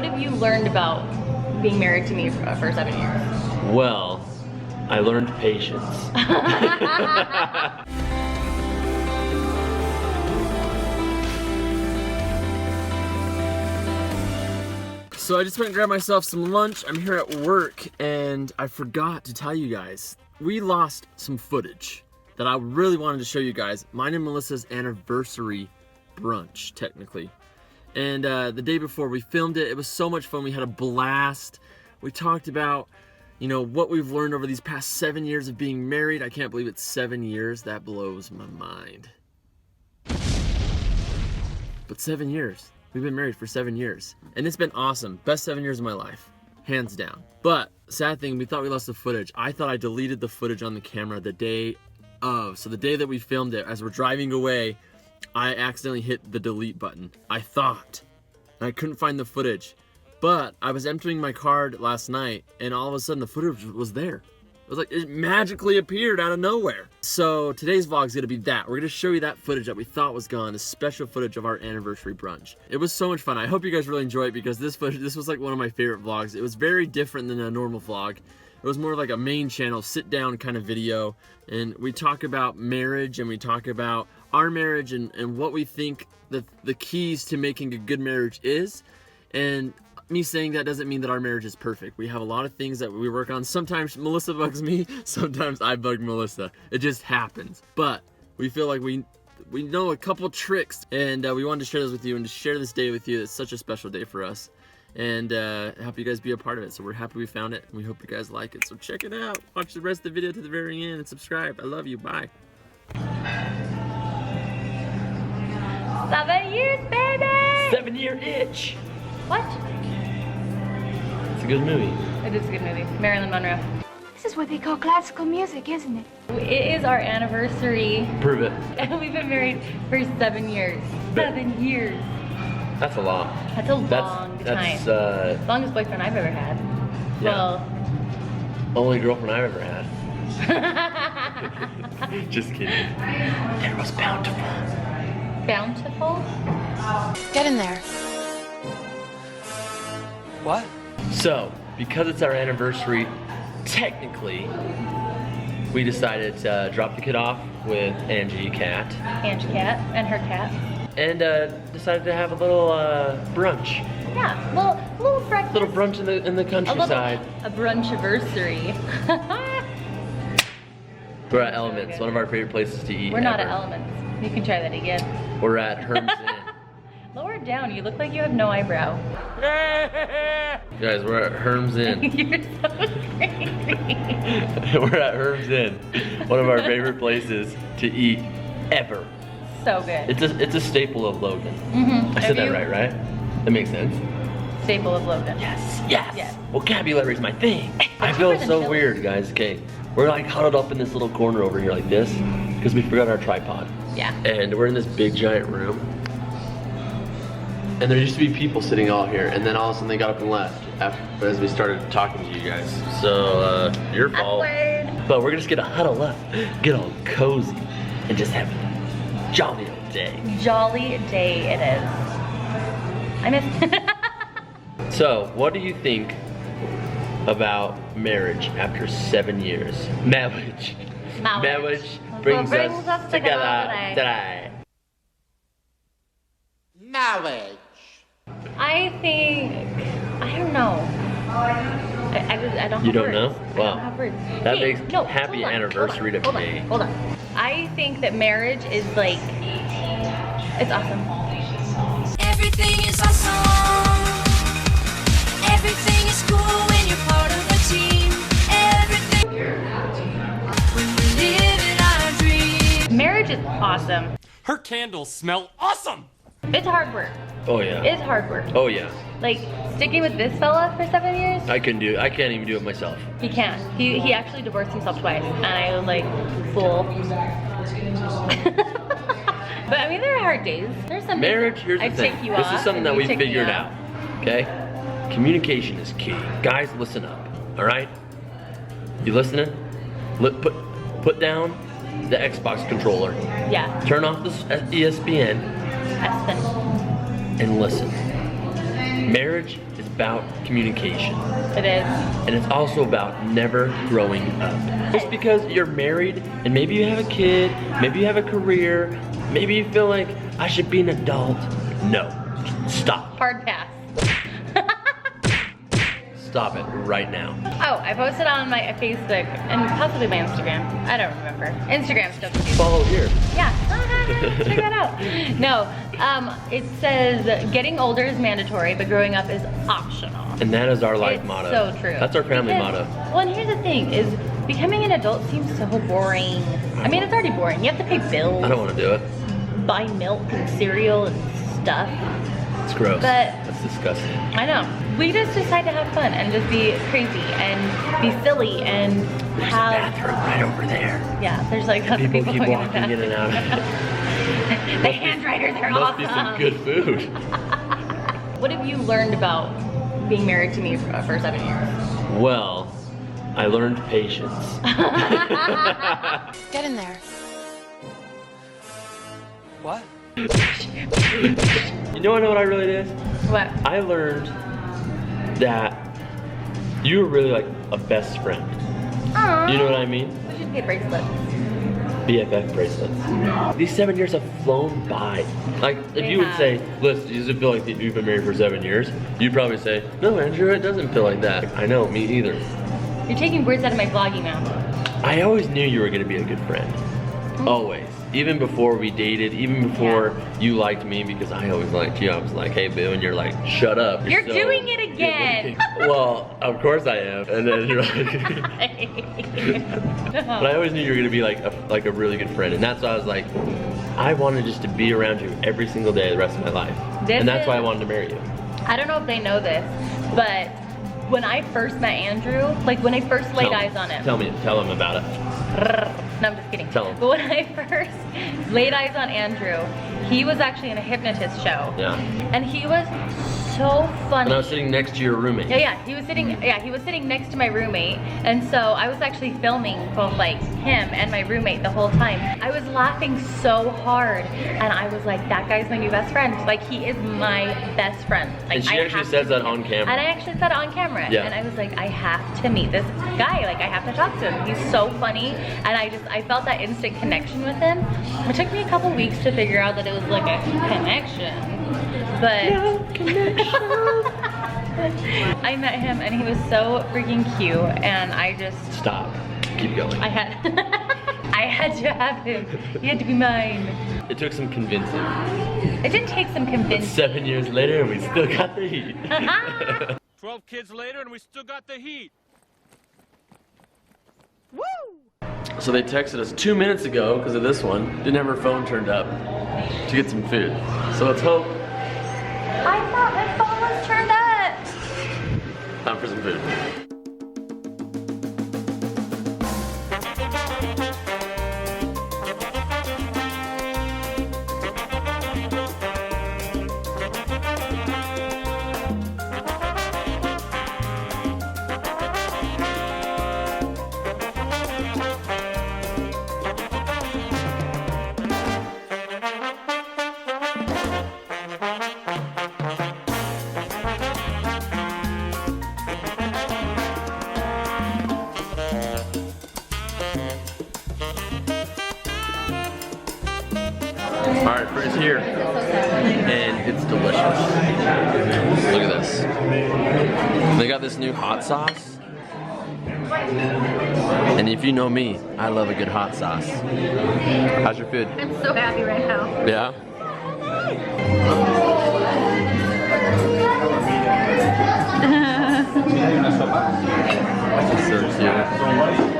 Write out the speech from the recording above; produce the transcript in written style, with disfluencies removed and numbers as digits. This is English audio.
what have you learned about being married to me for 7 years? Well, I learned patience. So I just went and grabbed myself some lunch. I'm here at work and I forgot to tell you guys, we lost some footage that I really wanted to show you guys. Mine and Melissa's anniversary brunch, technically. And the day before we filmed it, it was so much fun. We had a blast. We talked about, you know, what we've learned over these past 7 years of being married. I can't believe it's 7 years. That blows my mind. But 7 years. We've been married for 7 years. And it's been awesome. Best 7 years of my life. Hands down. But, sad thing, we thought we lost the footage. I thought I deleted the footage on the camera the day of. So the day that we filmed it, as we're driving away, I accidentally hit the delete button. I thought. And I couldn't find the footage. But I was emptying my card last night, and all of a sudden the footage was there. It was like, it magically appeared out of nowhere. So today's vlog is gonna be that. We're gonna show you that footage that we thought was gone, the special footage of our anniversary brunch. It was so much fun. I hope you guys really enjoy it because this footage, this was like one of my favorite vlogs. It was very different than a normal vlog. It was more like a main channel, sit down kind of video. And we talk about marriage and we talk about our marriage and what we think the keys to making a good marriage is. And me saying that doesn't mean that our marriage is perfect. We have a lot of things that we work on. Sometimes Melissa bugs me, sometimes I bug Melissa. It just happens. But we feel like we know a couple tricks, and we wanted to share those with you and to share this day with you. It's such a special day for us, and help you guys be a part of it. So we're happy we found it, and we hope you guys like it. So check it out. Watch the rest of the video to the very end and subscribe. I love you. Bye. 7 years, baby! 7-year itch. What? It's a good movie. It is a good movie. Marilyn Monroe. This is what they call classical music, isn't it? It is our anniversary. Prove it. And we've been married for 7 years. 7 years. That's a lot. That's a long time. That's Longest boyfriend I've ever had. Yeah. Well, only girlfriend I've ever had. Just kidding. It was bountiful. Bountiful? Get in there. What? So, because it's our anniversary, technically, we decided to drop the kid off with Angie Cat. Angie Cat and her cat. And decided to have a little brunch. Yeah, little breakfast. Little brunch in the countryside. A brunch-iversary. We're at Elements, one of our favorite places to eat. We're not ever. at Elements. You can try that again. We're at Herm's Inn. Lower it down. You look like you have no eyebrow. Guys, we're at Herm's Inn. You're so crazy. We're at Herm's Inn, one of our favorite places to eat ever. So good. It's a staple of Logan. Mm-hmm. I said that right? That makes sense. Staple of Logan. Yes. Vocabulary's my thing. I feel so weird, guys. Okay, we're like huddled up in this little corner over here like this because we forgot our tripod. Yeah. And we're in this big giant room. And there used to be people sitting all here, and then all of a sudden they got up and left as we started talking to you guys. So, your fault. Awkward. But we're just gonna huddle up, get all cozy, and just have a jolly old day. Jolly day it is. I miss. So, what do you think about marriage after 7 years? Marriage. Marriage brings us together today. Marriage. I think, I don't know. I don't have You don't words. know? I Wow. don't have words. That Hey, makes no, happy hold on, anniversary hold on, to me. Hold on. I think that marriage is like, it's awesome. Everything is awesome. Everything is cool when you're part of a team. Everything when we live in our dream. Marriage is awesome. Her candles smell awesome. It's hard work. Oh yeah. It's hard work. Oh yeah. Like, sticking with this fella for 7 years, I can't even do it myself. he can't. He actually divorced himself twice, and I was like, fool. But I mean, there are hard days. There's some Marriage, here's the I'd thing. take you This off, is something and that you we take me figured off. out. Okay? Communication is key. Guys, listen up. Alright? You listening? Put down the Xbox controller. Yeah. Turn off the ESPN Aspen. and listen. Marriage is about communication. It is. And it's also about never growing up. Just because you're married and maybe you have a kid, maybe you have a career, maybe you feel like I should be an adult. No, stop. Hard pass. Stop it right now. Oh, I posted on my Facebook and possibly my Instagram. I don't remember. Instagram stuff. Follow here. Yeah, check that out. No, it says getting older is mandatory, but growing up is optional. And that is our life It's motto. so true. That's our family Because- motto. Well, and here's the thing: is becoming an adult seems so boring. I mean, it's already boring. You have to pay bills, I don't want to do it. buy milk and cereal and stuff. It's gross. But- That's disgusting. I know. We just decide to have fun and just be crazy and be silly and There's a have. bathroom right over there. Yeah, there's like lots of People people keep going walking in and out. The hand dryers are Must awesome. be some good food. What have you learned about being married to me for 7 years? Well, I learned patience. Get in there. What? You know what I really did? What? I learned that you were really like a best friend. Aww. You know what I mean? We should get bracelets. BFF bracelets. These 7 years have flown by. Like, if They you would have. say, listen, does it feel like that you've been married for 7 years? You'd probably say, no, Andrew, it doesn't feel like that. I know, me either. You're taking words out of my vlogging mouth. I always knew you were gonna be a good friend. Always. Even before we dated, even before you liked me, because I always liked you. I was like, hey, Boo, and you're like, shut up. You're so doing it again. good-looking." Well, of course I am. And then you're like, but I always knew you were gonna be like a really good friend, and that's why I was like, I wanted just to be around you every single day the rest of my life, and that's why I wanted to marry you. I don't know if they know this, but when I first met Andrew, like when I first laid eyes on him. Tell him about it. No, I'm just kidding. Tell him. But when I first laid eyes on Andrew, he was actually in a hypnotist show. Yeah. And he was so funny. And I was sitting next to your roommate. Yeah, he was sitting next to my roommate, and so I was actually filming both like him and my roommate the whole time. I was laughing so hard, and I was like, that guy's my new best friend. Like, he is my best friend. Like, And she I actually have says to that meet on him. camera. And I actually said it on camera. Yeah. And I was like, I have to meet this guy. Like, I have to talk to him. He's so funny, and I felt that instant connection with him. It took me a couple weeks to figure out that it was like a connection, but I met him and he was so freaking cute, and I just Stop. Keep going. I had I had to have him. He had to be mine. It took some convincing. It did take some But convincing. 7 years later, we still got the heat. 12 kids later and we still got the heat. So they texted us 2 minutes ago because of this one. Didn't have her phone turned up to get some food. So let's hope. I thought my phone was turned up. Time for some food. All right, food is here, and it's delicious. Look at this. They got this new hot sauce, and if you know me, I love a good hot sauce. How's your food? I'm so happy right now. Yeah? This serves you.